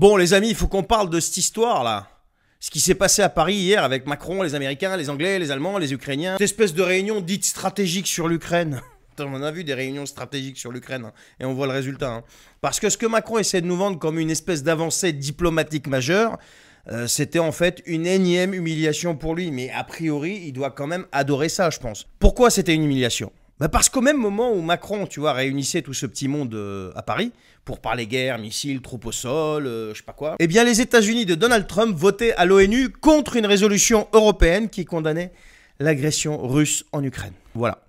Bon les amis, il faut qu'on parle de cette histoire-là. Ce qui s'est passé à Paris hier avec Macron, les Américains, les Anglais, les Allemands, les Ukrainiens. Cette espèce de réunion dite stratégique sur l'Ukraine. On en a vu des réunions stratégiques sur l'Ukraine, hein, et on voit le résultat. Hein. Parce que ce que Macron essaie de nous vendre comme une espèce d'avancée diplomatique majeure, c'était en fait une énième humiliation pour lui. Mais a priori, il doit quand même adorer ça, je pense. Pourquoi c'était une humiliation ? Parce qu'au même moment où Macron, tu vois, réunissait tout ce petit monde à Paris pour parler guerre, missiles, troupes au sol, je sais pas quoi, eh bien les États-Unis de Donald Trump votaient à l'ONU contre une résolution européenne qui condamnait l'agression russe en Ukraine. Voilà.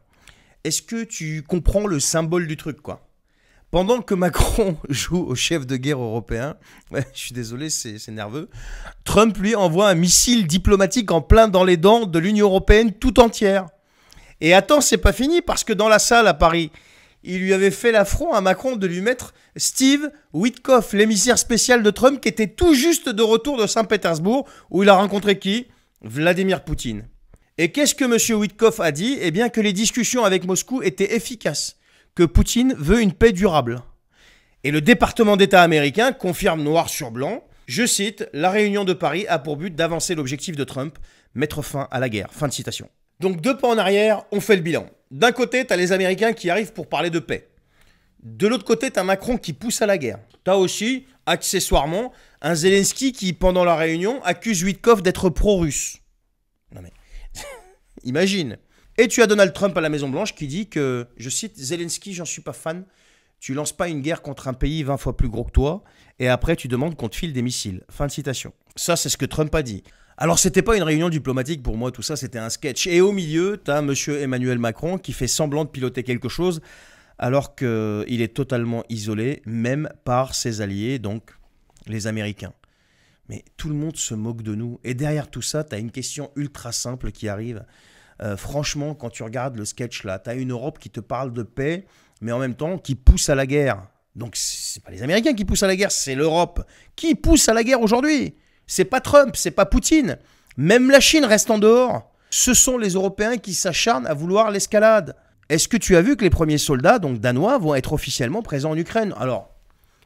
Est-ce que tu comprends le symbole du truc, quoi ? Pendant que Macron joue au chef de guerre européen, ouais, je suis désolé, c'est nerveux, Trump lui envoie un missile diplomatique en plein dans les dents de l'Union européenne tout entière. Et attends, c'est pas fini, parce que dans la salle à Paris, il lui avait fait l'affront à Macron de lui mettre Steve Witkoff, l'émissaire spécial de Trump, qui était tout juste de retour de Saint-Pétersbourg, où il a rencontré qui ? Vladimir Poutine. Et qu'est-ce que M. Witkoff a dit ? Eh bien que les discussions avec Moscou étaient efficaces, que Poutine veut une paix durable. Et le département d'État américain confirme noir sur blanc, je cite, « La réunion de Paris a pour but d'avancer l'objectif de Trump, mettre fin à la guerre. » Fin de citation. Donc 2 pas en arrière, on fait le bilan. D'un côté, t'as les Américains qui arrivent pour parler de paix. De l'autre côté, t'as Macron qui pousse à la guerre. T'as aussi, accessoirement, un Zelensky qui, pendant la réunion, accuse Witkoff d'être pro-russe. Non mais, imagine. Et tu as Donald Trump à la Maison-Blanche qui dit que, je cite, « Zelensky, j'en suis pas fan. Tu lances pas une guerre contre un pays 20 fois plus gros que toi, et après tu demandes qu'on te file des missiles. » Fin de citation. Ça, c'est ce que Trump a dit. Alors, c'était pas une réunion diplomatique pour moi, tout ça, c'était un sketch. Et au milieu, t'as monsieur Emmanuel Macron qui fait semblant de piloter quelque chose alors qu'il est totalement isolé, même par ses alliés, donc les Américains. Mais tout le monde se moque de nous. Et derrière tout ça, t'as une question ultra simple qui arrive. Franchement, quand tu regardes le sketch là, t'as une Europe qui te parle de paix, mais en même temps qui pousse à la guerre. Donc, c'est pas les Américains qui poussent à la guerre, c'est l'Europe qui pousse à la guerre aujourd'hui. C'est pas Trump, c'est pas Poutine. Même la Chine reste en dehors. Ce sont les Européens qui s'acharnent à vouloir l'escalade. Est-ce que tu as vu que les premiers soldats, donc danois, vont être officiellement présents en Ukraine ? Alors,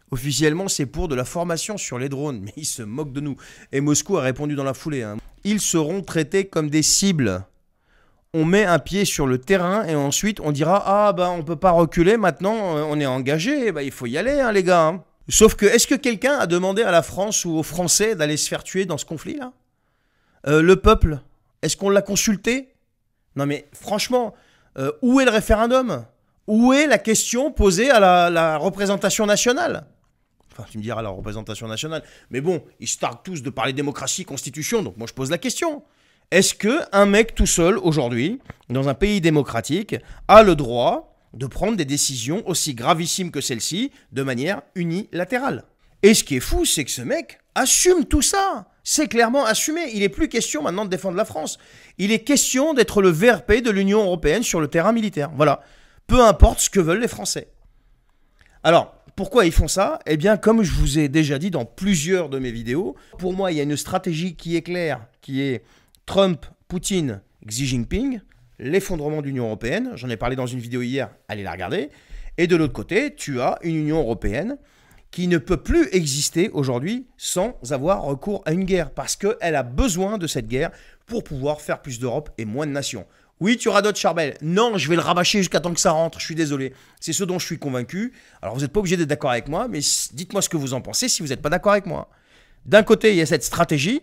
officiellement, c'est pour de la formation sur les drones, mais ils se moquent de nous. Et Moscou a répondu dans la foulée. Hein. Ils seront traités comme des cibles. On met un pied sur le terrain et ensuite on dira « Ah, bah on peut pas reculer, maintenant on est engagé, bah, il faut y aller, hein, les gars. Hein. » Sauf que, est-ce que quelqu'un a demandé à la France ou aux Français d'aller se faire tuer dans ce conflit-là ? Le peuple, est-ce qu'on l'a consulté ? Non mais franchement, où est le référendum ? Où est la question posée à la représentation nationale ? Enfin, tu me diras la représentation nationale. Mais bon, ils se targuent tous de parler démocratie, constitution, donc moi je pose la question. Est-ce qu'un mec tout seul, aujourd'hui, dans un pays démocratique, a le droit de prendre des décisions aussi gravissimes que celle-ci de manière unilatérale. Et ce qui est fou, c'est que ce mec assume tout ça. C'est clairement assumé. Il n'est plus question maintenant de défendre la France. Il est question d'être le VRP de l'Union européenne sur le terrain militaire. Voilà. Peu importe ce que veulent les Français. Alors, pourquoi ils font ça ? Eh bien, comme je vous ai déjà dit dans plusieurs de mes vidéos, pour moi, il y a une stratégie qui est claire, qui est Trump, Poutine, Xi Jinping, l'effondrement de l'Union européenne, j'en ai parlé dans une vidéo hier, allez la regarder, et de l'autre côté, tu as une Union européenne qui ne peut plus exister aujourd'hui sans avoir recours à une guerre, parce qu'elle a besoin de cette guerre pour pouvoir faire plus d'Europe et moins de nations. Oui, tu radotes Charbel. Non, je vais le rabâcher jusqu'à temps que ça rentre, je suis désolé. C'est ce dont je suis convaincu. Alors vous n'êtes pas obligé d'être d'accord avec moi, mais dites-moi ce que vous en pensez si vous n'êtes pas d'accord avec moi. D'un côté, il y a cette stratégie,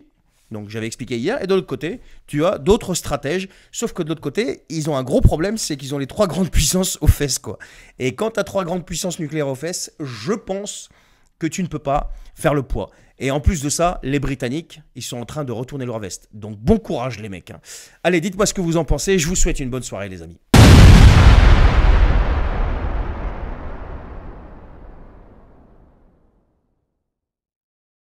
donc j'avais expliqué hier, et de l'autre côté, tu as d'autres stratèges, sauf que de l'autre côté, ils ont un gros problème, c'est qu'ils ont les 3 grandes puissances aux fesses, quoi. Et quand tu as 3 grandes puissances nucléaires aux fesses, je pense que tu ne peux pas faire le poids. Et en plus de ça, les Britanniques, ils sont en train de retourner leur veste. Donc bon courage les mecs. Hein. Allez, dites-moi ce que vous en pensez, je vous souhaite une bonne soirée les amis.